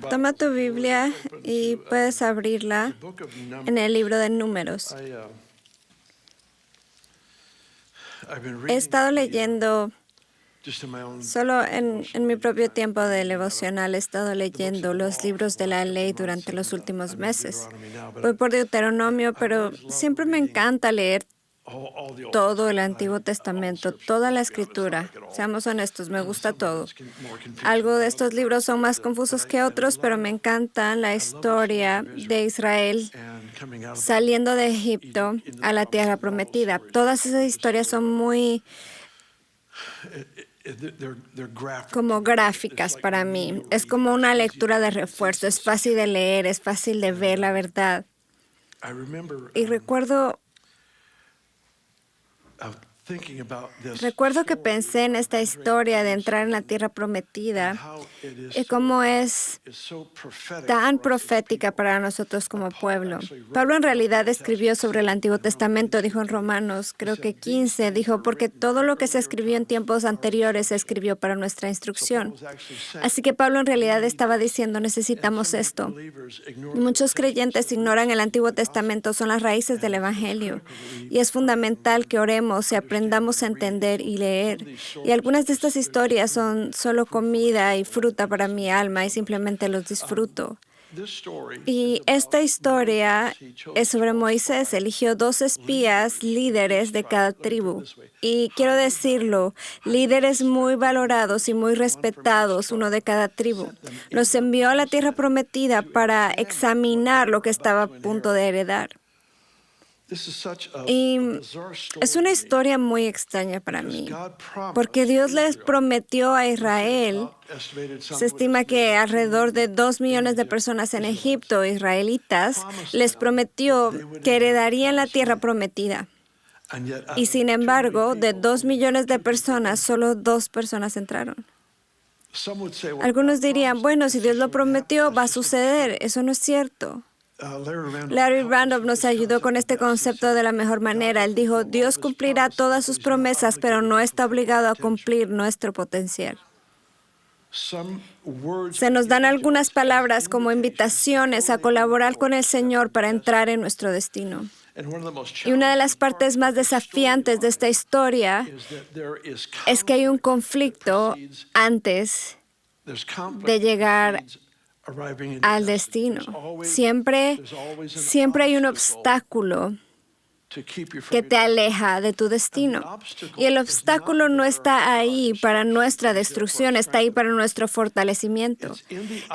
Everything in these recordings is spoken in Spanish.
Toma tu Biblia y puedes abrirla en el libro de Números. He estado leyendo, solo en mi propio tiempo de devocional, he estado leyendo los libros de la ley durante los últimos meses. Voy por Deuteronomio, pero siempre me encanta leer todo el Antiguo Testamento, toda la Escritura. Seamos honestos, me gusta todo. Algo de estos libros son más confusos que otros, pero me encanta la historia de Israel saliendo de Egipto a la tierra prometida. Todas esas historias son muy como gráficas para mí. Es como una lectura de refuerzo. Es fácil de leer, es fácil de ver la verdad. Y recuerdo que pensé en esta historia de entrar en la tierra prometida y cómo es tan profética para nosotros como pueblo. Pablo en realidad escribió sobre el Antiguo Testamento, dijo en Romanos, creo que 15, dijo, porque todo lo que se escribió en tiempos anteriores se escribió para nuestra instrucción. Así que Pablo en realidad estaba diciendo, necesitamos esto. Y muchos creyentes ignoran el Antiguo Testamento, son las raíces del Evangelio. Y es fundamental que oremos y aprendamos a entender y leer. Y algunas de estas historias son solo comida y fruta para mi alma y simplemente los disfruto. Y esta historia es sobre Moisés. Eligió 2 espías, líderes de cada tribu. Y quiero decirlo, líderes muy valorados y muy respetados, uno de cada tribu. Los envió a la tierra prometida para examinar lo que estaba a punto de heredar. Y es una historia muy extraña para mí, porque Dios les prometió a Israel, se estima que alrededor de 2 millones de personas en Egipto, israelitas, les prometió que heredarían la tierra prometida. Y sin embargo, de 2 millones de personas, solo 2 personas entraron. Algunos dirían, bueno, si Dios lo prometió, va a suceder. Eso no es cierto. Larry Randolph nos ayudó con este concepto de la mejor manera. Él dijo, Dios cumplirá todas sus promesas, pero no está obligado a cumplir nuestro potencial. Se nos dan algunas palabras como invitaciones a colaborar con el Señor para entrar en nuestro destino. Y una de las partes más desafiantes de esta historia es que hay un conflicto antes de llegar al destino. Siempre hay un obstáculo que te aleja de tu destino. Y el obstáculo no está ahí para nuestra destrucción, está ahí para nuestro fortalecimiento.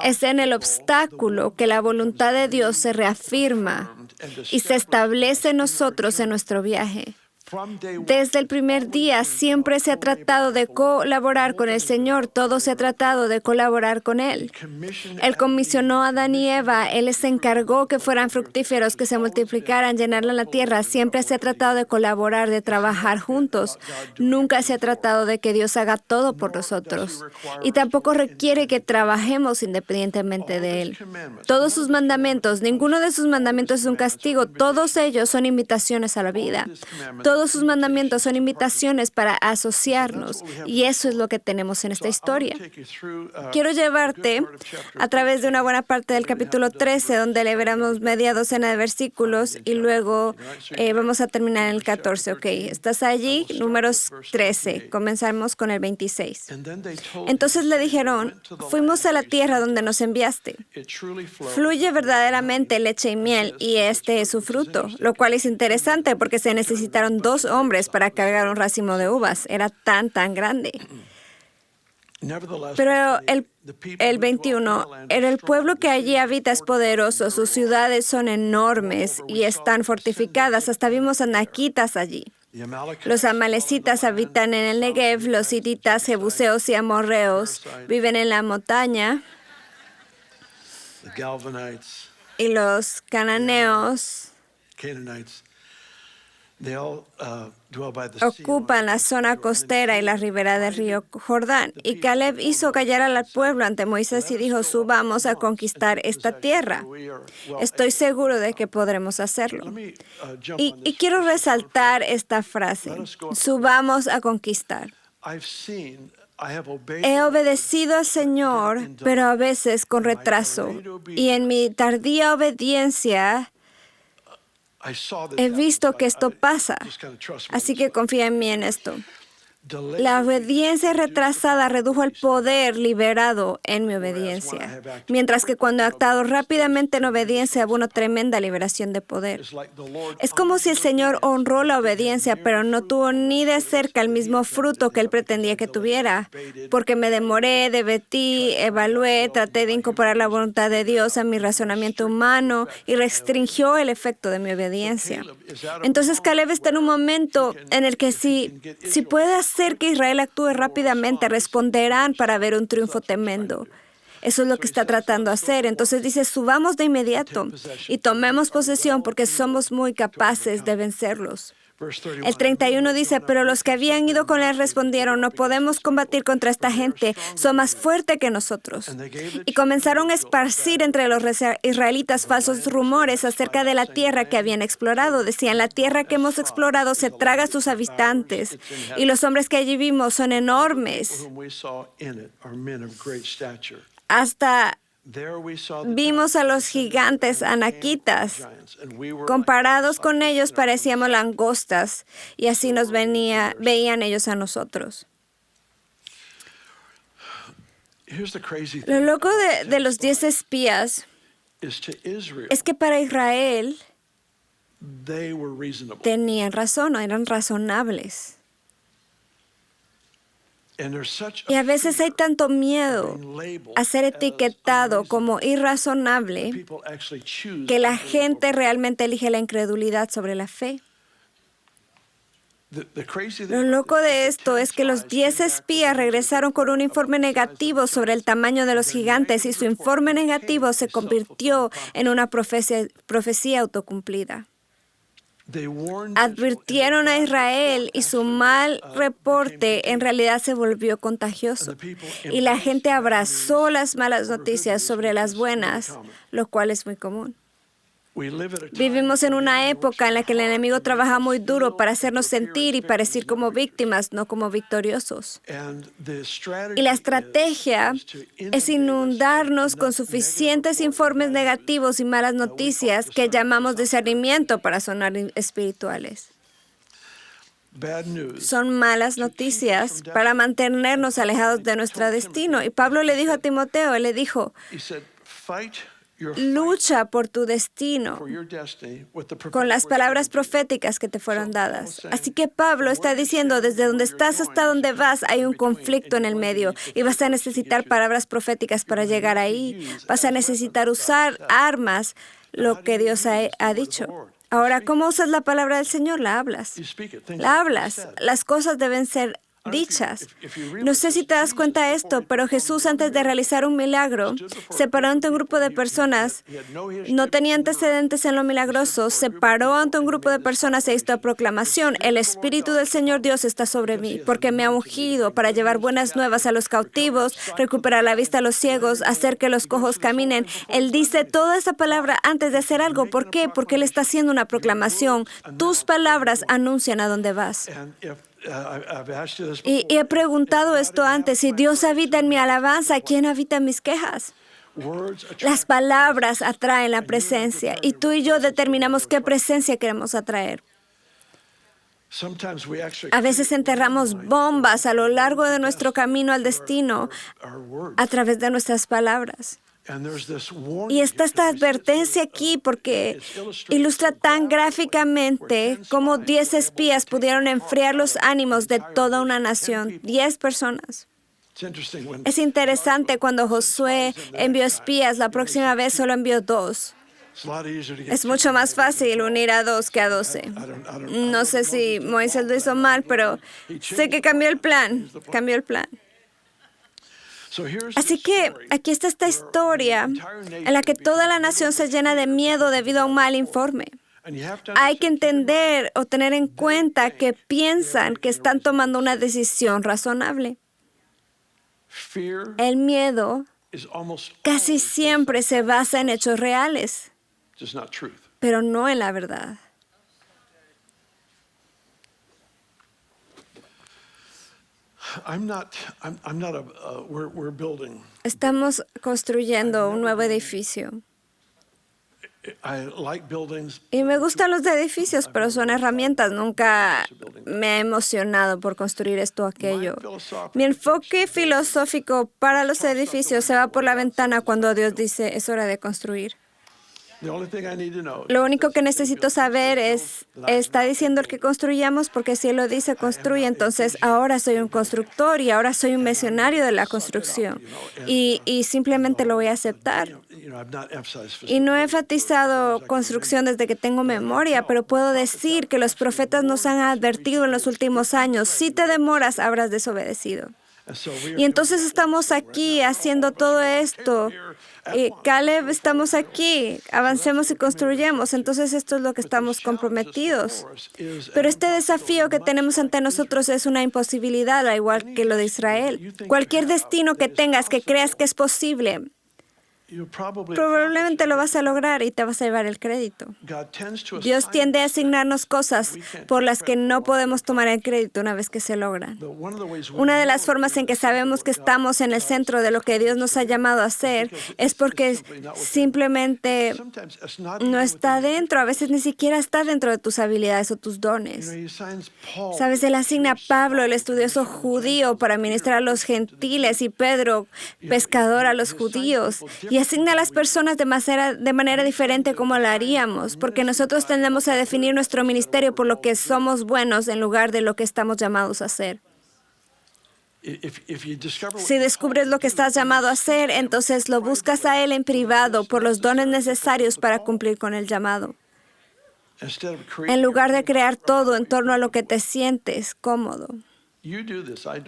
Es en el obstáculo que la voluntad de Dios se reafirma y se establece en nosotros en nuestro viaje. Desde el primer día siempre se ha tratado de colaborar con el Señor, todo se ha tratado de colaborar con Él. Él comisionó a Adán y Eva, Él les encargó que fueran fructíferos, que se multiplicaran, llenaran la tierra. Siempre se ha tratado de colaborar, de trabajar juntos. Nunca se ha tratado de que Dios haga todo por nosotros. Y tampoco requiere que trabajemos independientemente de Él. Todos sus mandamientos, ninguno de sus mandamientos es un castigo, todos ellos son invitaciones a la vida. Todos sus mandamientos son invitaciones para asociarnos, y eso es lo que tenemos en esta historia. Quiero llevarte a través de una buena parte del capítulo 13, donde le veremos media docena de versículos, y luego vamos a terminar en el 14. Ok, ¿estás allí? Números 13. Comenzamos con el 26. Entonces le dijeron, fuimos a la tierra donde nos enviaste. Fluye verdaderamente leche y miel, y este es su fruto, lo cual es interesante porque se necesitaron 2 hombres para cargar un racimo de uvas. Era tan grande. Pero el 21, el pueblo que allí habita es poderoso, sus ciudades son enormes y están fortificadas. Hasta vimos anaquitas allí. Los amalecitas habitan en el Negev, los hititas, jebuseos y amorreos viven en la montaña. Y los cananeos ocupan la zona costera y la ribera del río Jordán. Y Caleb hizo callar al pueblo ante Moisés y dijo, subamos a conquistar esta tierra. Estoy seguro de que podremos hacerlo. Y quiero resaltar esta frase, subamos a conquistar. He obedecido al Señor, pero a veces con retraso. Y en mi tardía obediencia he visto que esto pasa. Así que confía en mí en esto. La obediencia retrasada redujo el poder liberado en mi obediencia, mientras que cuando he actuado rápidamente en obediencia hubo una tremenda liberación de poder. Es como si el Señor honró la obediencia, pero no tuvo ni de cerca el mismo fruto que Él pretendía que tuviera, porque me demoré, debatí, evalué, traté de incorporar la voluntad de Dios a mi razonamiento humano y restringió el efecto de mi obediencia. Entonces Caleb está en un momento en el que si puede hacer que Israel actúe rápidamente, responderán para ver un triunfo tremendo. Eso es lo que está tratando de hacer. Entonces dice, subamos de inmediato y tomemos posesión porque somos muy capaces de vencerlos. El 31 dice, pero los que habían ido con él respondieron, no podemos combatir contra esta gente, son más fuertes que nosotros. Y comenzaron a esparcir entre los israelitas falsos rumores acerca de la tierra que habían explorado. Decían, la tierra que hemos explorado se traga a sus habitantes, y los hombres que allí vimos son enormes. Hasta vimos a los gigantes anaquitas. Comparados con ellos parecíamos langostas y así nos veían ellos a nosotros. Lo loco de los 10 espías es que para Israel tenían razón, eran razonables. Y a veces hay tanto miedo a ser etiquetado como irrazonable que la gente realmente elige la incredulidad sobre la fe. Lo loco de esto es que los 10 espías regresaron con un informe negativo sobre el tamaño de los gigantes y su informe negativo se convirtió en una profecía autocumplida. Advirtieron a Israel y su mal reporte en realidad se volvió contagioso. Y la gente abrazó las malas noticias sobre las buenas, lo cual es muy común. Vivimos en una época en la que el enemigo trabaja muy duro para hacernos sentir y parecer como víctimas, no como victoriosos. Y la estrategia es inundarnos con suficientes informes negativos y malas noticias que llamamos discernimiento para sonar espirituales. Son malas noticias para mantenernos alejados de nuestro destino. Y Pablo le dijo a Timoteo, le dijo, lucha por tu destino con las palabras proféticas que te fueron dadas. Así que Pablo está diciendo, desde donde estás hasta donde vas, hay un conflicto en el medio y vas a necesitar palabras proféticas para llegar ahí. Vas a necesitar usar armas, lo que Dios ha dicho. Ahora, ¿cómo usas la palabra del Señor? La hablas. La hablas. Las cosas deben ser dichas. No sé si te das cuenta de esto, pero Jesús, antes de realizar un milagro, se paró ante un grupo de personas. No tenía antecedentes en lo milagroso. Se paró ante un grupo de personas e hizo proclamación: el Espíritu del Señor Dios está sobre mí, porque me ha ungido para llevar buenas nuevas a los cautivos, recuperar la vista a los ciegos, hacer que los cojos caminen. Él dice toda esa palabra antes de hacer algo. ¿Por qué? Porque Él está haciendo una proclamación. Tus palabras anuncian a dónde vas. Y he preguntado esto antes: si Dios habita en mi alabanza, ¿quién habita en mis quejas? Las palabras atraen la presencia y tú y yo determinamos qué presencia queremos atraer. A veces enterramos bombas a lo largo de nuestro camino al destino a través de nuestras palabras. Y está esta advertencia aquí porque ilustra tan gráficamente cómo 10 espías pudieron enfriar los ánimos de toda una nación, 10 personas. Es interesante cuando Josué envió espías, la próxima vez solo envió 2. Es mucho más fácil unir a 2 que a 12. No sé si Moisés lo hizo mal, pero sé que cambió el plan. Así que aquí está esta historia en la que toda la nación se llena de miedo debido a un mal informe. Hay que entender o tener en cuenta que piensan que están tomando una decisión razonable. El miedo casi siempre se basa en hechos reales, pero no en la verdad. Estamos construyendo un nuevo edificio. Y me gustan los edificios, pero son herramientas. Nunca me he emocionado por construir esto o aquello. Mi enfoque filosófico para los edificios se va por la ventana cuando Dios dice, es hora de construir. Lo único que necesito saber es, ¿está diciendo el que construyamos? Porque si Él lo dice, construye, entonces ahora soy un constructor y ahora soy un visionario de la construcción. Y simplemente lo voy a aceptar. Y no he enfatizado construcción desde que tengo memoria, pero puedo decir que los profetas nos han advertido en los últimos años, si te demoras, habrás desobedecido. Y entonces estamos aquí haciendo todo esto. Caleb, estamos aquí, avancemos y construyemos. Entonces esto es lo que estamos comprometidos. Pero este desafío que tenemos ante nosotros es una imposibilidad, al igual que lo de Israel. Cualquier destino que tengas que creas que es posible, probablemente lo vas a lograr y te vas a llevar el crédito. Dios tiende a asignarnos cosas por las que no podemos tomar el crédito una vez que se logran. Una de las formas en que sabemos que estamos en el centro de lo que Dios nos ha llamado a hacer es porque simplemente no está dentro. A veces ni siquiera está dentro de tus habilidades o tus dones. Sabes, Él asigna a Pablo, el estudioso judío, para ministrar a los gentiles, y Pedro, pescador, a los judíos. Y asigna a las personas de manera diferente como lo haríamos, porque nosotros tendemos a definir nuestro ministerio por lo que somos buenos en lugar de lo que estamos llamados a hacer. Si descubres lo que estás llamado a hacer, entonces lo buscas a Él en privado por los dones necesarios para cumplir con el llamado. En lugar de crear todo en torno a lo que te sientes cómodo.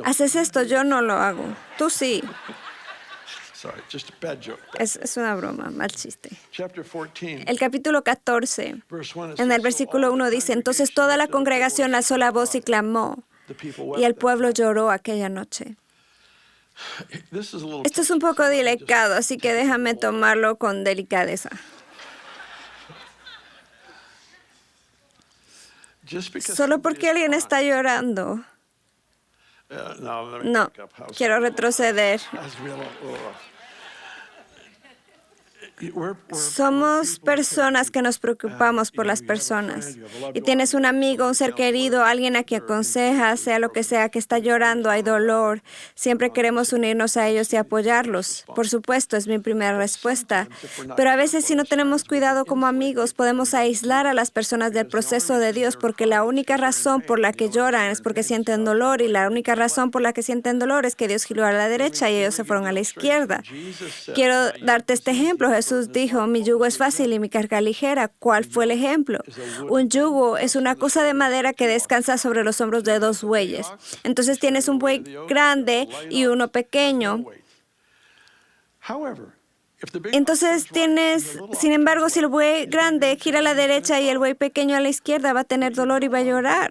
Haces esto, yo no lo hago. Tú sí. Es una broma, mal chiste. El capítulo 14, en el versículo 1 dice, entonces toda la congregación alzó la voz y clamó, y el pueblo lloró aquella noche. Esto es un poco delicado, así que déjame tomarlo con delicadeza. Solo porque alguien está llorando. No, quiero retroceder. Somos personas que nos preocupamos por las personas. Y tienes un amigo, un ser querido, alguien a quien aconsejas, sea lo que sea, que está llorando, hay dolor. Siempre queremos unirnos a ellos y apoyarlos. Por supuesto, es mi primera respuesta. Pero a veces, si no tenemos cuidado como amigos, podemos aislar a las personas del proceso de Dios, porque la única razón por la que lloran es porque sienten dolor, y la única razón por la que sienten dolor es que Dios giró a la derecha y ellos se fueron a la izquierda. Quiero darte este ejemplo. Jesús dijo, mi yugo es fácil y mi carga ligera. ¿Cuál fue el ejemplo? Un yugo es una cosa de madera que descansa sobre los hombros de dos bueyes. Entonces tienes un buey grande y uno pequeño. Entonces sin embargo, si el buey grande gira a la derecha y el buey pequeño a la izquierda, va a tener dolor y va a llorar.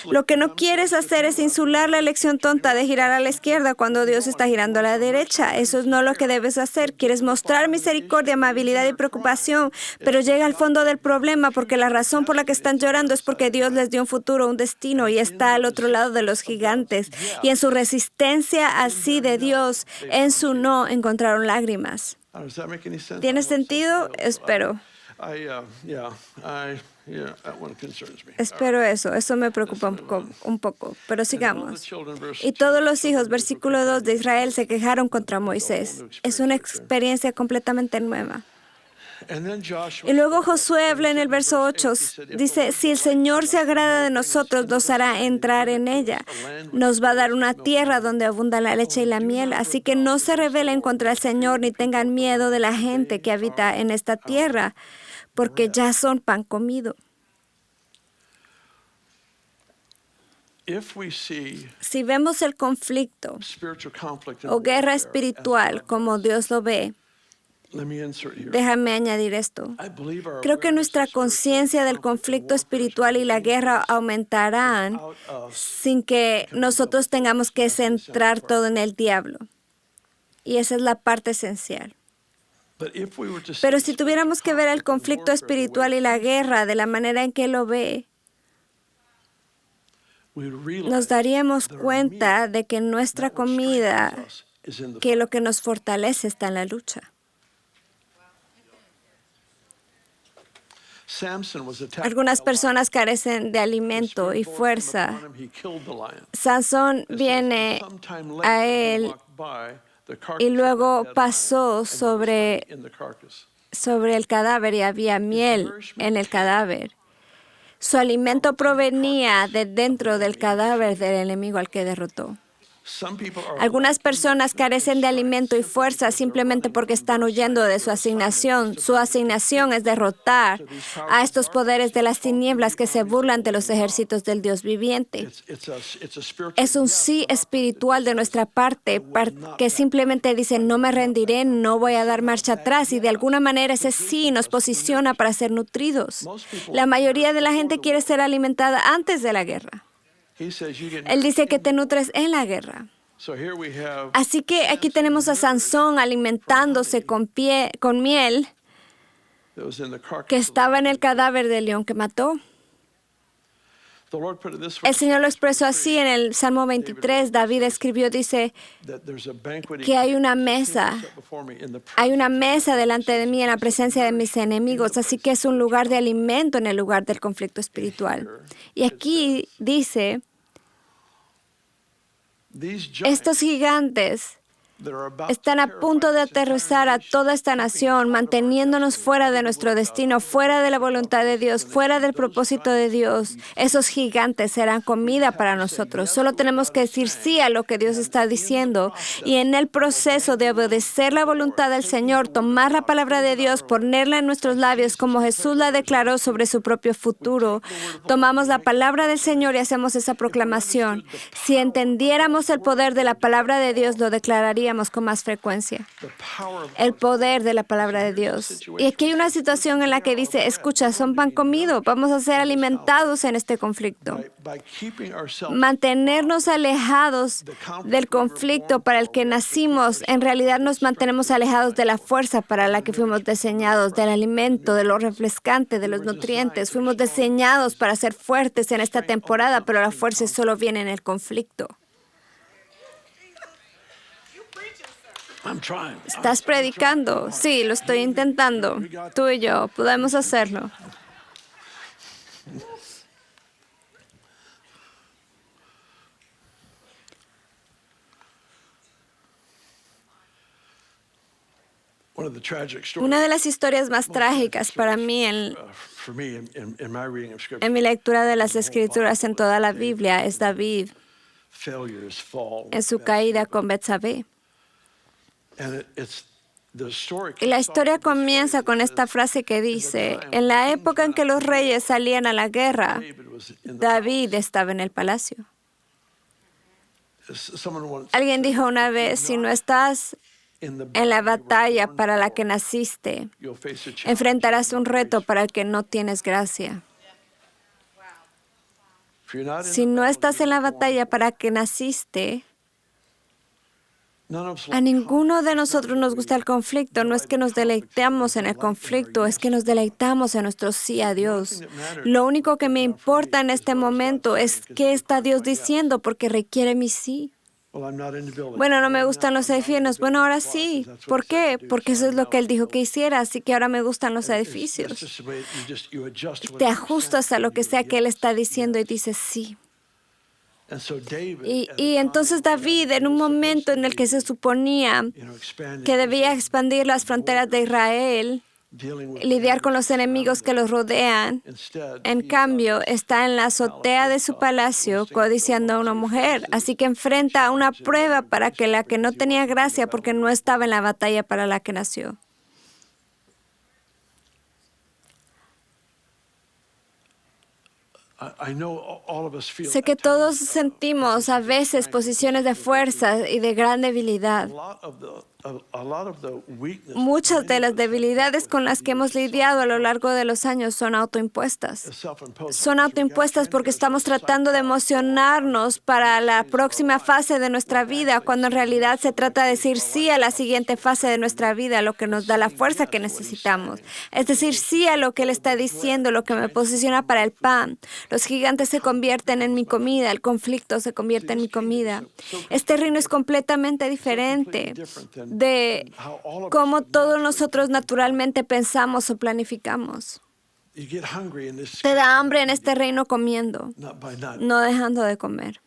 Lo que no quieres hacer es insular la elección tonta de girar a la izquierda cuando Dios está girando a la derecha. Eso es no lo que debes hacer. Quieres mostrar misericordia, amabilidad y preocupación, pero llega al fondo del problema, porque la razón por la que están llorando es porque Dios les dio un futuro, un destino, y está al otro lado de los gigantes. Y en su resistencia así de Dios, en su no, encontraron lágrimas. ¿Tiene sentido? Espero. Espero eso me preocupa un poco, pero sigamos. Y todos los hijos, versículo 2 de Israel, se quejaron contra Moisés. Es una experiencia completamente nueva. Y luego Josué habla en el verso 8, dice, si el Señor se agrada de nosotros, nos hará entrar en ella. Nos va a dar una tierra donde abunda la leche y la miel. Así que no se rebelen contra el Señor ni tengan miedo de la gente que habita en esta tierra, porque ya son pan comido. Si vemos el conflicto o guerra espiritual como Dios lo ve, déjame añadir esto. Creo que nuestra conciencia del conflicto espiritual y la guerra aumentarán sin que nosotros tengamos que centrar todo en el diablo. Y esa es la parte esencial. Pero si tuviéramos que ver el conflicto espiritual y la guerra de la manera en que lo ve, nos daríamos cuenta de que nuestra comida, que lo que nos fortalece está en la lucha. Algunas personas carecen de alimento y fuerza. Sansón viene a él y luego pasó sobre el cadáver y había miel en el cadáver. Su alimento provenía de dentro del cadáver del enemigo al que derrotó. Algunas personas carecen de alimento y fuerza simplemente porque están huyendo de su asignación. Su asignación es derrotar a estos poderes de las tinieblas que se burlan de los ejércitos del Dios viviente. Es un sí espiritual de nuestra parte que simplemente dice, no me rendiré, no voy a dar marcha atrás, y de alguna manera ese sí nos posiciona para ser nutridos. La mayoría de la gente quiere ser alimentada antes de la guerra. Él dice que te nutres en la guerra. Así que aquí tenemos a Sansón alimentándose con miel que estaba en el cadáver del león que mató. El Señor lo expresó así en el Salmo 23. David escribió, dice, que hay una mesa delante de mí en la presencia de mis enemigos, así que es un lugar de alimento en el lugar del conflicto espiritual. Y aquí dice, estos gigantes están a punto de aterrorizar a toda esta nación, manteniéndonos fuera de nuestro destino, fuera de la voluntad de Dios, fuera del propósito de Dios. Esos gigantes serán comida para nosotros. Solo tenemos que decir sí a lo que Dios está diciendo. Y en el proceso de obedecer la voluntad del Señor, tomar la palabra de Dios, ponerla en nuestros labios como Jesús la declaró sobre su propio futuro, tomamos la palabra del Señor y hacemos esa proclamación. Si entendiéramos el poder de la palabra de Dios, lo declararíamos con más frecuencia. El poder de la palabra de Dios. Y aquí hay una situación en la que dice, escucha, son pan comido, vamos a ser alimentados en este conflicto. Mantenernos alejados del conflicto para el que nacimos, en realidad nos mantenemos alejados de la fuerza para la que fuimos diseñados, del alimento, de lo refrescante, de los nutrientes. Fuimos diseñados para ser fuertes en esta temporada, pero la fuerza solo viene en el conflicto. ¿Estás predicando? Sí, lo estoy intentando. Tú y yo podemos hacerlo. Una de las historias más trágicas para mí en mi lectura de las Escrituras en toda la Biblia es David en su caída con Betsabé. Y la historia comienza con esta frase que dice, en la época en que los reyes salían a la guerra, David estaba en el palacio. Alguien dijo una vez, si no estás en la batalla para la que naciste, enfrentarás un reto para el que no tienes gracia. Si no estás en la batalla para que naciste, a ninguno de nosotros nos gusta el conflicto. No es que nos deleitamos en el conflicto, es que nos deleitamos en nuestro sí a Dios. Lo único que me importa en este momento es qué está Dios diciendo, porque requiere mi sí. Bueno, no me gustan los edificios. Bueno, ahora sí. ¿Por qué? Porque eso es lo que Él dijo que hiciera, así que ahora me gustan los edificios. Te ajustas a lo que sea que Él está diciendo y dices sí. Y entonces David, en un momento en el que se suponía que debía expandir las fronteras de Israel, lidiar con los enemigos que los rodean, en cambio está en la azotea de su palacio codiciando a una mujer. Así que enfrenta una prueba para que la que no tenía gracia porque no estaba en la batalla para la que nació. Sé que todos sentimos a veces posiciones de fuerza y de gran debilidad. Muchas de las debilidades con las que hemos lidiado a lo largo de los años son autoimpuestas. Son autoimpuestas porque estamos tratando de emocionarnos para la próxima fase de nuestra vida, cuando en realidad se trata de decir sí a la siguiente fase de nuestra vida, lo que nos da la fuerza que necesitamos. Es decir, sí a lo que Él está diciendo, lo que me posiciona para el pan. Los gigantes se convierten en mi comida, el conflicto se convierte en mi comida. Este reino es completamente diferente de cómo todos nosotros naturalmente pensamos o planificamos. Te da hambre en este reino comiendo, no dejando de comer.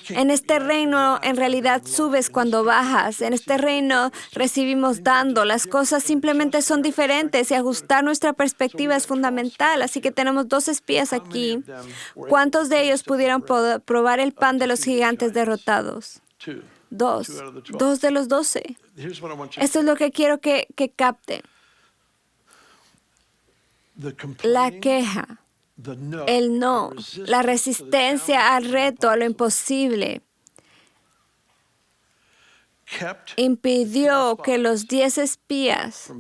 En este reino, en realidad, subes cuando bajas. En este reino recibimos dando. Las cosas simplemente son diferentes y ajustar nuestra perspectiva es fundamental. Así que tenemos 2 espías aquí. ¿Cuántos de ellos pudieron probar el pan de los gigantes derrotados? 2. 2 de los 12. Esto es lo que quiero que capte. La queja, el no, la resistencia al reto, a lo imposible, impidió que los 10 espías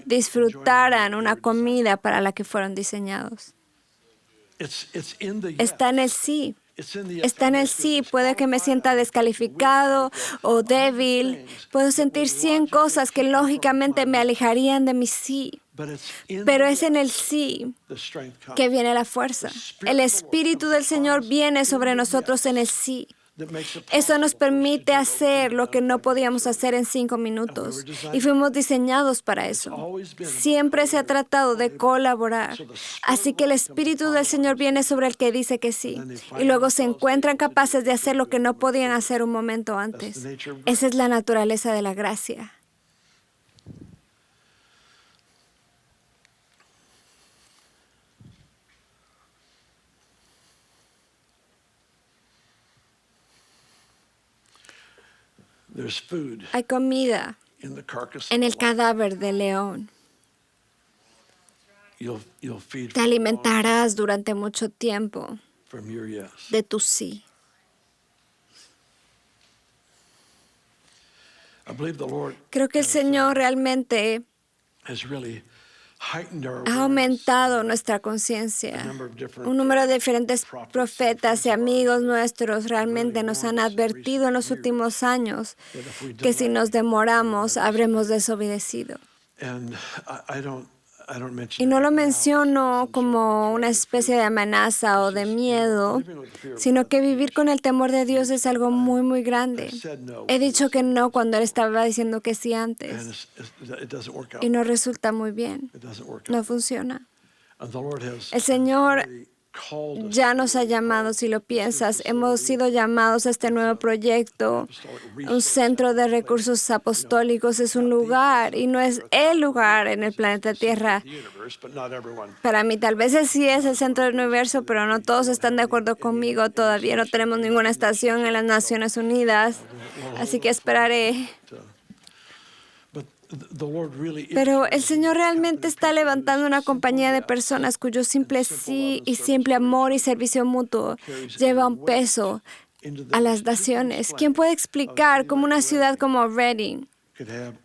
disfrutaran una comida para la que fueron diseñados. Está en el sí. Está en el sí. Puede que me sienta descalificado o débil. Puedo sentir 100 cosas que lógicamente me alejarían de mi sí. Pero es en el sí que viene la fuerza. El Espíritu del Señor viene sobre nosotros en el sí. Eso nos permite hacer lo que no podíamos hacer en 5 minutos. Y fuimos diseñados para eso. Siempre se ha tratado de colaborar. Así que el Espíritu del Señor viene sobre el que dice que sí. Y luego se encuentran capaces de hacer lo que no podían hacer un momento antes. Esa es la naturaleza de la gracia. Hay comida en el cadáver del león. Te alimentarás durante mucho tiempo de tu sí. Creo que el Señor realmente ha aumentado nuestra conciencia. Un número de diferentes profetas y amigos nuestros realmente nos han advertido en los últimos años que si nos demoramos, habremos desobedecido. Y no lo menciono como una especie de amenaza o de miedo, sino que vivir con el temor de Dios es algo muy, muy grande. He dicho que no cuando Él estaba diciendo que sí antes. Y no resulta muy bien. No funciona. El Señor ya nos ha llamado, si lo piensas. Hemos sido llamados a este nuevo proyecto. Un centro de recursos apostólicos es un lugar y no es el lugar en el planeta Tierra. Para mí tal vez sí es el centro del universo, pero no todos están de acuerdo conmigo. Todavía no tenemos ninguna estación en las Naciones Unidas, así que esperaré. Pero el Señor realmente está levantando una compañía de personas cuyo simple sí y simple amor y servicio mutuo lleva un peso a las naciones. ¿Quién puede explicar cómo una ciudad como Redding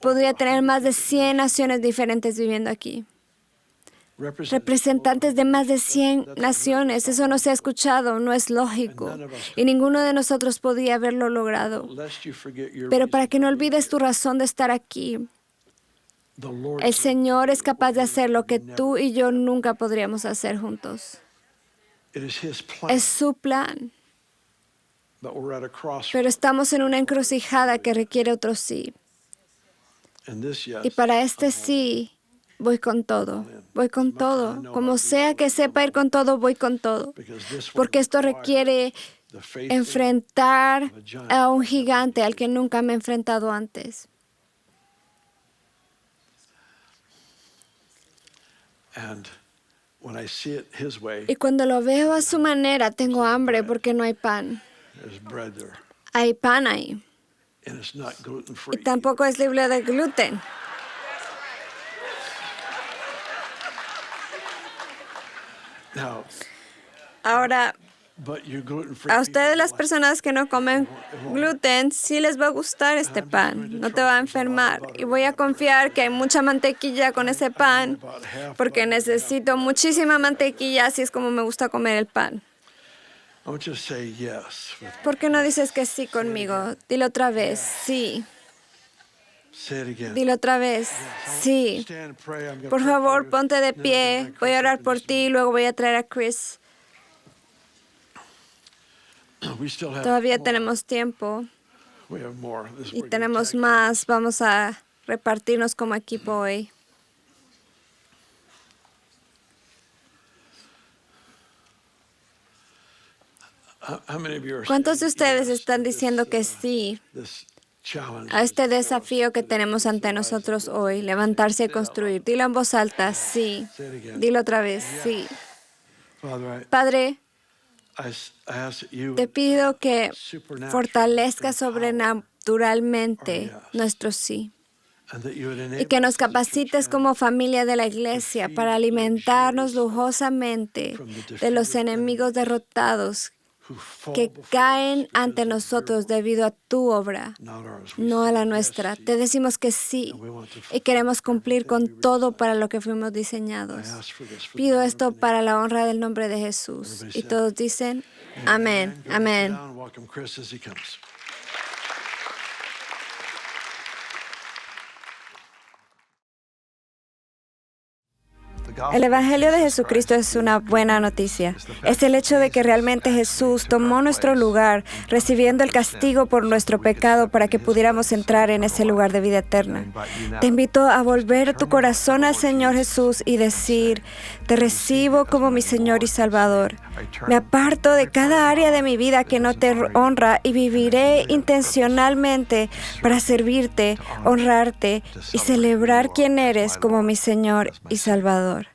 podría tener más de 100 naciones diferentes viviendo aquí? Representantes de más de 100 naciones. Eso no se ha escuchado, no es lógico. Y ninguno de nosotros podía haberlo logrado. Pero para que no olvides tu razón de estar aquí, el Señor es capaz de hacer lo que tú y yo nunca podríamos hacer juntos. Es su plan. Pero estamos en una encrucijada que requiere otro sí. Y para este sí, voy con todo. Voy con todo. Como sea que sepa ir con todo, voy con todo. Porque esto requiere enfrentar a un gigante al que nunca me he enfrentado antes. Y cuando lo veo a su manera, tengo hambre porque no hay pan. Hay pan ahí. Y tampoco es libre de gluten. Ahora, A ustedes, las personas que no comen gluten, sí les va a gustar este pan, no te va a enfermar. Y voy a confiar que hay mucha mantequilla con ese pan, porque necesito muchísima mantequilla, así es como me gusta comer el pan. ¿Por qué no dices que sí conmigo? Dilo otra vez, sí. Dilo otra vez, sí. Por favor, ponte de pie, voy a orar por ti, luego voy a traer a Chris. Todavía tenemos tiempo y tenemos más. Vamos a repartirnos como equipo hoy. ¿Cuántos de ustedes están diciendo que sí a este desafío que tenemos ante nosotros hoy? Levantarse y construir. Dilo en voz alta, sí. Dilo otra vez, sí. Padre, te pido que fortalezcas sobrenaturalmente nuestro sí y que nos capacites como familia de la iglesia para alimentarnos lujosamente de los enemigos derrotados que caen ante nosotros debido a tu obra, no a la nuestra. Te decimos que sí y queremos cumplir con todo para lo que fuimos diseñados. Pido esto para la honra del nombre de Jesús. Y todos dicen, amén, amén. El Evangelio de Jesucristo es una buena noticia. Es el hecho de que realmente Jesús tomó nuestro lugar, recibiendo el castigo por nuestro pecado para que pudiéramos entrar en ese lugar de vida eterna. Te invito a volver tu corazón al Señor Jesús y decir, te recibo como mi Señor y Salvador. Me aparto de cada área de mi vida que no te honra y viviré intencionalmente para servirte, honrarte y celebrar quién eres como mi Señor y Salvador.